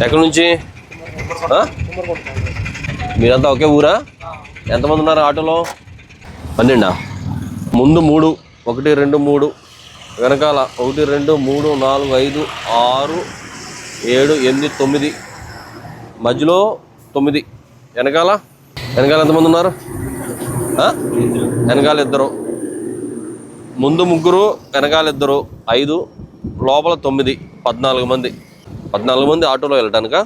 ఎక్కడి నుంచి? మీరంతా ఒకే ఊరా? ఎంతమంది ఉన్నారు ఆటోలో? 12. ముందు 3, 1 2 3, వెనకాల 1 2 3 4 5 6 7 8 9, మధ్యలో 9. వెనకాల ఎంతమంది ఉన్నారు? వెనకాల 2, ముందు 3, వెనకాల 2, 5, లోపల 9, 14 మంది. 14 మంది ఆటోలో వెళ్ళటానికా?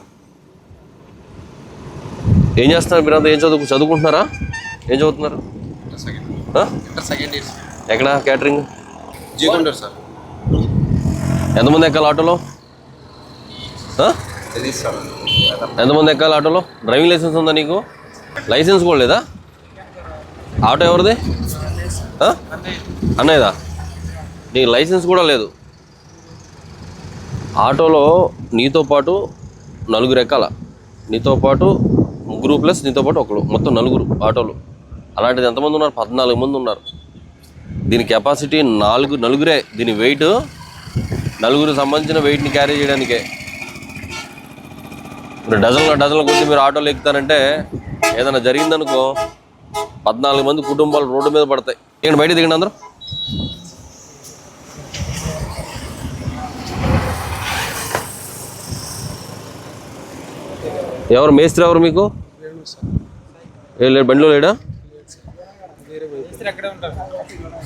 ఏం చేస్తున్నారు మీరంతా? ఏం చదువుకుంటున్నారా? ఏం చదువుతున్నారు? ఎక్కడ క్యాటరింగ్? సార్. ఎంతమంది ఎక్కాలి ఆటోలో? ఎంతమంది ఎక్కాలి ఆటోలో? డ్రైవింగ్ లైసెన్స్ ఉందా నీకు? లైసెన్స్ కూడా లేదా? ఆటో ఎవరిది? అన్నయ్యదా? నీకు లైసెన్స్ కూడా లేదు. ఆటోలో నీతో పాటు 4 ఎక్కాల. నీతో పాటు 3 ప్లస్ నీతో పాటు 1, మొత్తం 4 ఆటోలు. అలాంటిది ఎంతమంది ఉన్నారు? 14 మంది ఉన్నారు. దీని కెపాసిటీ 4 దీని వెయిట్ 4 సంబంధించిన వెయిట్ని క్యారీ చేయడానికే. మీరు డజన్ల కొద్ది మీరు ఆటోలు ఎక్కుతారంటే ఏదైనా జరిగిందనుకో 14 మంది కుటుంబాలు రోడ్డు మీద పడతాయి. ఏంటి బయట దిగండి అందరూ. ఎవరు మేస్త్రి? ఎవరు మీకు? లేడు, బండిలో లేడా?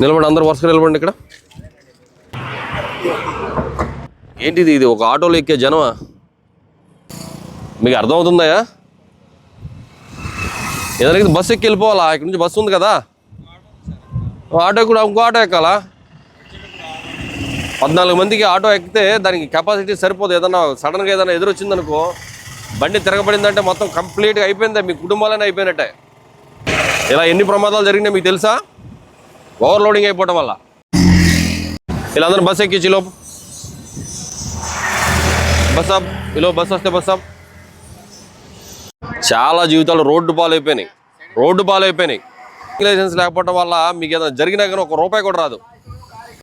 నిలబడి, అందరు వరుసగా నిలబడండి ఇక్కడ. ఏంటిది? ఇది ఒక ఆటోలో ఎక్కే జనమా? మీకు అర్థమవుతుందా? ఏదైనా బస్సు ఎక్కి వెళ్ళిపోవాలా? ఇక్కడ నుంచి బస్సు ఉంది కదా, ఆటో కూడా ఇంకో ఆటో ఎక్కాలా? 14 మందికి ఆటో ఎక్కితే దానికి కెపాసిటీ సరిపోదు. ఏదన్నా సడన్గా ఏదైనా ఎదురొచ్చిందనుకో, బండి తిరగబడిందంటే మొత్తం కంప్లీట్గా అయిపోయింది. మీ కుటుంబాలనే అయిపోయినట్టే. ఇలా ఎన్ని ప్రమాదాలు జరిగినాయి మీకు తెలుసా? ఓవర్లోడింగ్ అయిపోవడం వల్ల. వీళ్ళందరూ బస్ ఎక్కించి లోపు బస్ ఆప్, ఇలా బస్ వస్తే బస్ ఆప్. చాలా జీవితాలు రోడ్డు పాలైపోయినాయి. లైసెన్స్ లేకపోవడం వల్ల మీకు ఏదైనా జరిగినా కానీ 1 రూపాయి కూడా రాదు.